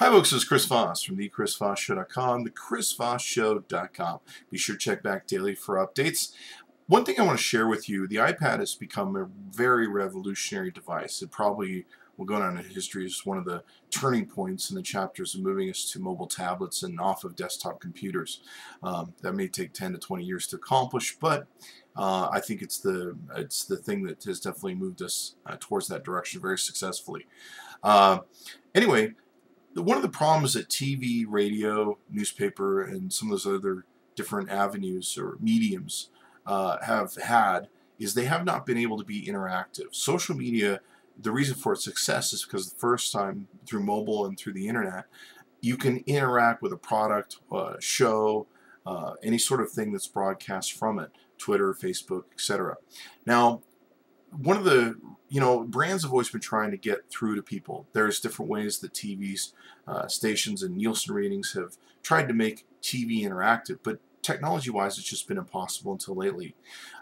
Hi folks, this is Chris Voss from thechrisvossshow.com, thechrisvossshow.com. Be sure to check back daily for updates. One thing I want to share with you, the iPad has become a very revolutionary device. It probably will go down in history as one of the turning points in the chapters of moving us to mobile tablets and off of desktop computers. That may take 10 to 20 years to accomplish, but I think it's the thing that has definitely moved us towards that direction very successfully. Anyway, one of the problems that TV, radio, newspaper, and some of those other different avenues or mediums have had is they have not been able to be interactive. Social media, the reason for its success is because the first time through mobile and through the internet, you can interact with a product, show, any sort of thing that's broadcast from it, Twitter, Facebook, etc. Now, one of the brands have always been trying to get through to people. There's different ways that TV's stations and Nielsen ratings have tried to make TV interactive, but technology-wise, it's just been impossible until lately.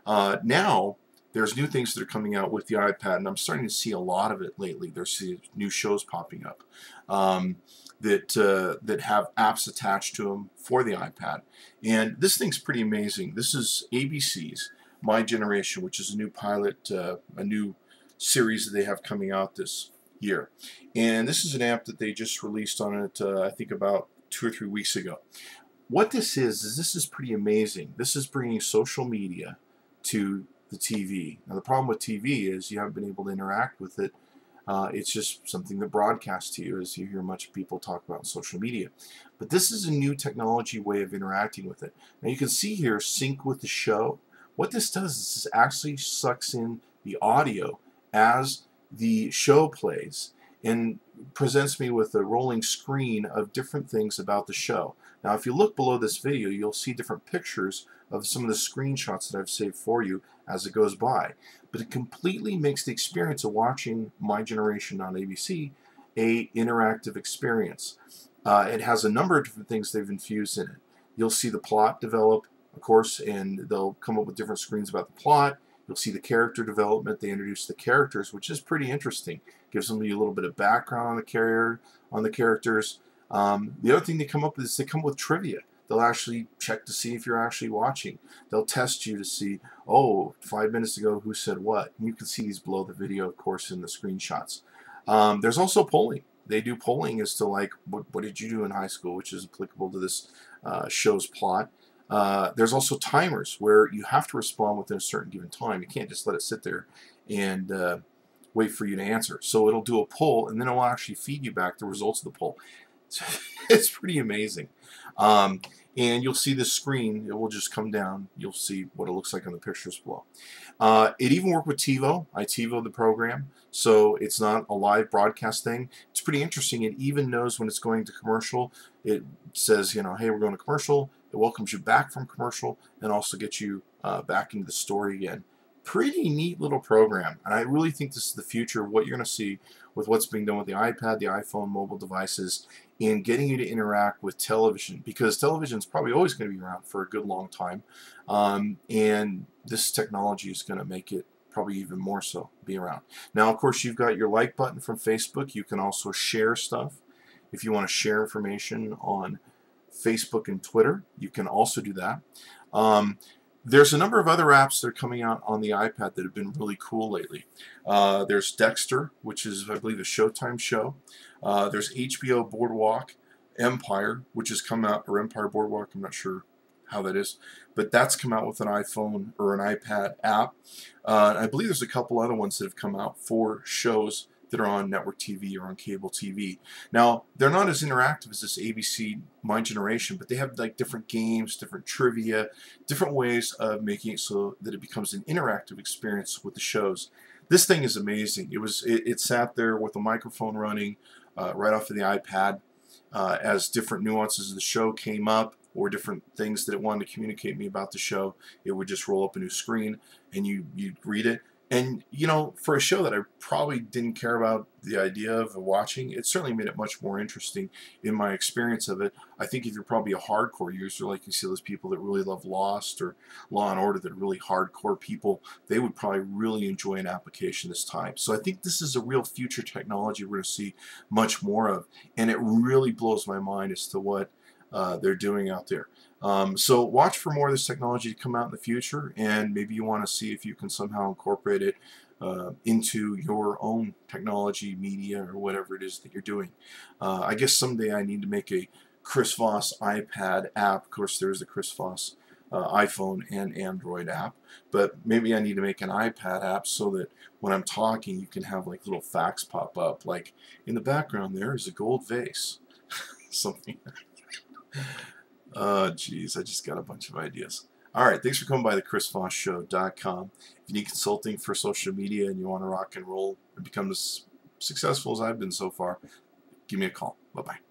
Now, there's new things that are coming out with the iPad, and I'm starting to see a lot of it lately. There's new shows popping up that have apps attached to them for the iPad, and this thing's pretty amazing. This is ABC's My Generation, which is a new pilot, a new series that they have coming out this year. And this is an app that they just released on it, I think about 2 or 3 weeks ago. What this is this is pretty amazing. This is bringing social media to the TV. Now the problem with TV is you haven't been able to interact with it. It's just something that broadcasts to you, as you hear much people talk about on social media. But this is a new technology way of interacting with it. Now you can see here, sync with the show. What this does is this actually sucks in the audio as the show plays and presents me with a rolling screen of different things about the show. Now if you look below this video, you'll see different pictures of some of the screenshots that I've saved for you as it goes by. But it completely makes the experience of watching My Generation on ABC a interactive experience. It has a number of different things they've infused in it. You'll see the plot develop, of course, and they'll come up with different screens about the plot. You'll see the character development. They introduce the characters, which is pretty interesting. Gives them a little bit of background on the characters. The other thing they come up with is they come up with trivia. They'll actually check to see if you're actually watching. They'll test you to see, oh, 5 minutes ago, who said what? And you can see these below the video, of course, in the screenshots. There's also polling. They do polling as to, like, what did you do in high school, which is applicable to this show's plot. There's also timers where you have to respond within a certain given time. You can't just let it sit there and wait for you to answer. So it'll do a poll, and then it'll actually feed you back the results of the poll. It's pretty amazing. And you'll see this screen. It will just come down. You'll see what it looks like on the pictures below. It even worked with TiVo. I TiVo'd the program, so it's not a live broadcast thing. It's pretty interesting. It even knows when it's going to commercial. It says, hey, we're going to commercial. It welcomes you back from commercial and also gets you back into the story again. Pretty neat little program, and I really think this is the future of what you're going to see with what's being done with the iPad, the iPhone, mobile devices, in getting you to interact with television, because television is probably always going to be around for a good long time, and this technology is going to make it probably even more so be around. Now, of course, you've got your like button from Facebook. You can also share stuff. If you want to share information on Facebook and Twitter, you can also do that. There's a number of other apps that are coming out on the iPad that have been really cool lately. There's Dexter, which is, I believe, a Showtime show. There's HBO Boardwalk Empire, which has come out, or Empire Boardwalk, I'm not sure how that is, but that's come out with an iPhone or an iPad app. I believe there's a couple other ones that have come out for shows that are on network TV or on cable TV. Now, they're not as interactive as this ABC My Generation, but they have like different games, different trivia, different ways of making it so that it becomes an interactive experience with the shows. This thing is amazing. It sat there with a microphone running right off of the iPad as different nuances of the show came up, or different things that it wanted to communicate me about the show. It would just roll up a new screen and you'd read it. And, you know, for a show that I probably didn't care about the idea of watching, it certainly made it much more interesting in my experience of it. I think if you're probably a hardcore user, like you see those people that really love Lost or Law and Order, that are really hardcore people, they would probably really enjoy an application this time. So I think this is a real future technology we're going to see much more of. And it really blows my mind as to what they're doing out there. So watch for more of this technology to come out in the future, and maybe you want to see if you can somehow incorporate it into your own technology, media, or whatever it is that you're doing. I guess someday I need to make a Chris Voss iPad app. Of course, there's the Chris Voss iPhone and Android app, but maybe I need to make an iPad app so that when I'm talking, you can have like little facts pop up, like in the background there is a gold vase, something. Oh, geez, I just got a bunch of ideas. All right, thanks for coming by the chrisvossshow.com. If you need consulting for social media and you want to rock and roll and become as successful as I've been so far, give me a call. Bye-bye.